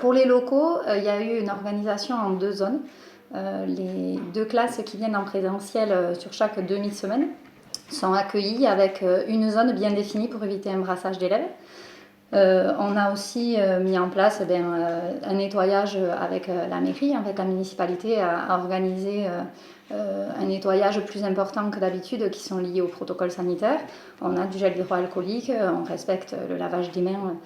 Pour les locaux, il y a eu une organisation en 2 zones. Les 2 classes qui viennent en présentiel sur chaque demi-semaine sont accueillies avec une zone bien définie pour éviter un brassage d'élèves. On a aussi mis en place un nettoyage avec la mairie, avec la municipalité a organisé un nettoyage plus important que d'habitude qui sont liés au protocole sanitaire. On a du gel hydroalcoolique, on respecte le lavage des mains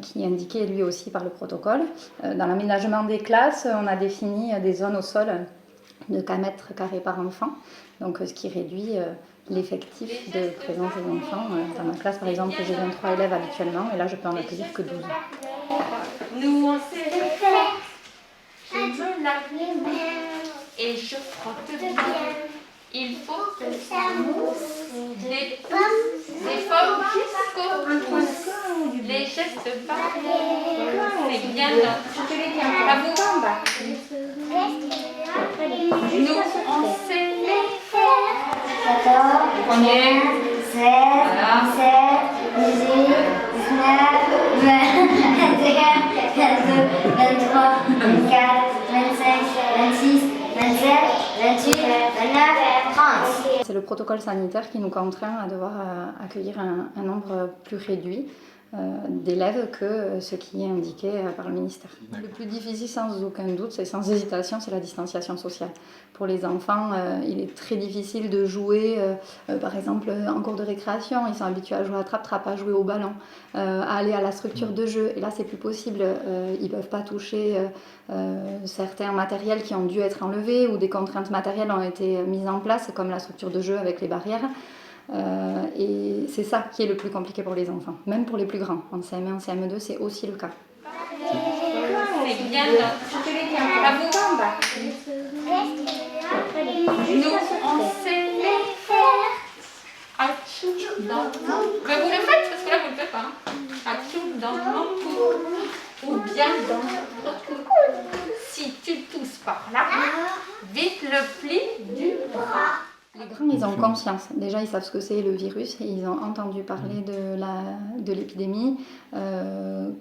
qui est indiqué lui aussi par le protocole. Dans l'aménagement des classes, on a défini des zones au sol de 4 mètres carrés par enfant, donc ce qui réduit l'effectif de présence des enfants. Dans ma classe, par exemple, j'ai 23 élèves habituellement, et là, je peux en accueillir que 12. Nous, on sait le faire. Je me lave les mains et je frotte bien. Il faut que ça mousse. Des pommes jusqu'au pouce. Les gestes barrières. C'est bien. À vous. Nous, on sait les faire. Premier. 16, 17, 18, 19, 20, 21, 22, 23, 24, 25, 26, 27, 28, 29, 30. C'est le protocole sanitaire qui nous contraint à devoir accueillir un nombre plus réduit d'élèves que ce qui est indiqué par le ministère. Le plus difficile, sans aucun doute, c'est sans hésitation, c'est la distanciation sociale. Pour les enfants, il est très difficile de jouer, par exemple, en cours de récréation. Ils sont habitués à jouer à trappe-trappe, à jouer au ballon, à aller à la structure de jeu. Et là, c'est plus possible. Ils ne peuvent pas toucher certains matériels qui ont dû être enlevés ou des contraintes matérielles ont été mises en place, comme la structure de jeu avec les barrières. Et c'est ça qui est le plus compliqué pour les enfants, même pour les plus grands. En CM1, en CM2, c'est aussi le cas. C'est bien. À vous. Nous, on sait les faire. Atchou dans mon... Mais vous le faites parce que là, vous ne le faites pas. Atchou dans mon cou. Ou bien dans votre cou. Si tu tousses par là, vite le pli du bras. Les grands, ils ont conscience. Déjà, ils savent ce que c'est le virus et ils ont entendu parler de l'épidémie.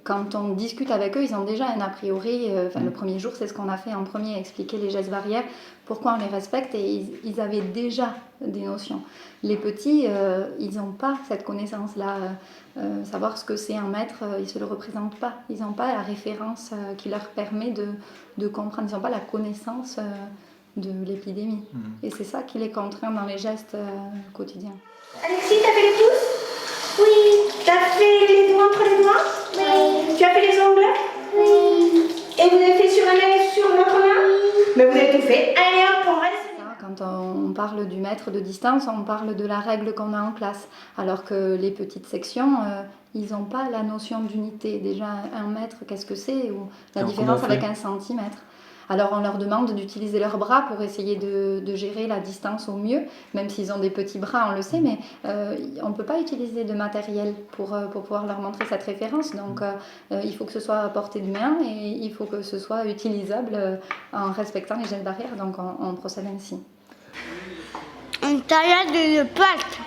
Quand on discute avec eux, ils ont déjà un a priori. Le premier jour, c'est ce qu'on a fait en premier, expliquer les gestes barrières, pourquoi on les respecte, et ils avaient déjà des notions. Les petits, ils n'ont pas cette connaissance-là. Savoir ce que c'est un mètre, ils ne se le représentent pas. Ils n'ont pas la référence qui leur permet de comprendre. Ils n'ont pas la connaissance de l'épidémie. Et c'est ça qui les contraint dans les gestes quotidiens. Alexis, t'as fait les pouces? Oui. T'as fait les doigts entre les doigts? Oui. Tu as fait les ongles? Oui. Et vous avez fait sur un œil et sur l'autre main? Oui. Mais vous avez tout fait. Allez hop, on reste. Quand on parle du mètre de distance, on parle de la règle qu'on a en classe. Alors que les petites sections, ils n'ont pas la notion d'unité. Déjà, un mètre, qu'est-ce que c'est? Ou la différence avec un centimètre. Alors on leur demande d'utiliser leurs bras pour essayer de gérer la distance au mieux, même s'ils ont des petits bras, on le sait, mais on ne peut pas utiliser de matériel pour pouvoir leur montrer cette référence. Donc il faut que ce soit à portée de main et il faut que ce soit utilisable en respectant les gestes barrières, donc on procède ainsi. Une taillade de pâte.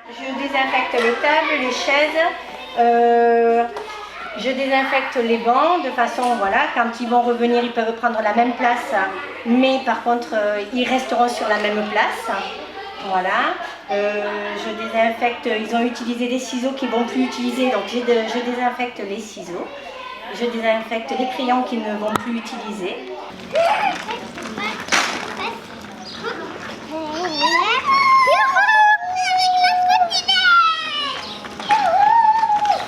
Je désinfecte les tables, les chaises. Je désinfecte les bancs de façon, voilà, quand ils vont revenir, ils peuvent prendre la même place, mais par contre, ils resteront sur la même place. Voilà. Je désinfecte, ils ont utilisé des ciseaux qu'ils ne vont plus utiliser, donc je désinfecte les ciseaux. Je désinfecte les crayons qu'ils ne vont plus utiliser.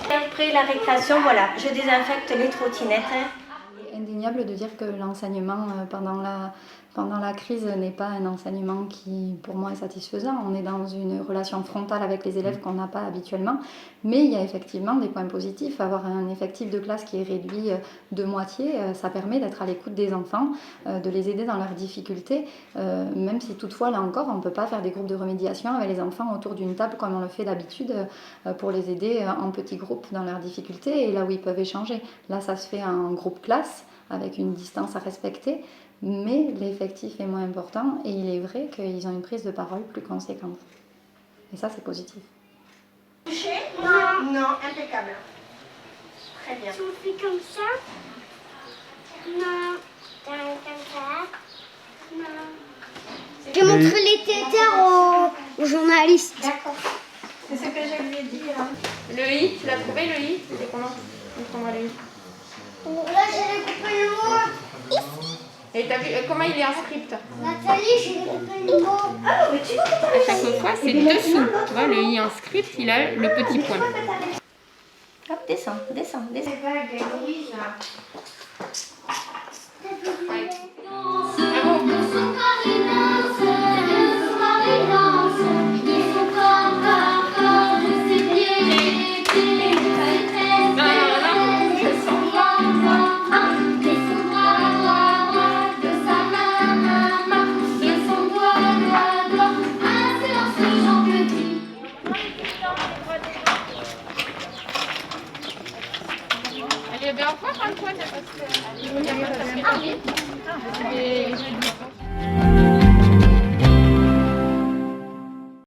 Après la récréation, voilà, je désinfecte les trottinettes. C'est indéniable de dire que l'enseignement pendant la crise n'est pas un enseignement qui, pour moi, est satisfaisant. On est dans une relation frontale avec les élèves qu'on n'a pas habituellement, mais il y a effectivement des points positifs. Avoir un effectif de classe qui est réduit de moitié, ça permet d'être à l'écoute des enfants, de les aider dans leurs difficultés, même si toutefois, là encore, on ne peut pas faire des groupes de remédiation avec les enfants autour d'une table comme on le fait d'habitude pour les aider en petits groupes dans leurs difficultés et là où ils peuvent échanger. Là, ça se fait en groupe classe avec une distance à respecter, mais l'effectif est moins important et il est vrai qu'ils ont une prise de parole plus conséquente. Et ça, c'est positif. Touché? Non. Non, impeccable. Très bien. Si on fait comme ça. Non. Comme ça. Non. Je montre les tétères aux journalistes. D'accord. C'est ce que je lui ai dit. Hein. Le i, tu l'as trouvé le i? C'était comment? Montre-moi le i. Là, j'ai découpé le mot. Et t'as vu comment il est en script? Nathalie, j'ai découpé le mot. À chaque fois, c'est dessous. Tu vois, le i en script, il a le petit point. Hop, descends, descends, descends. Allez, ben au revoir Antoine, parce que il y a pas de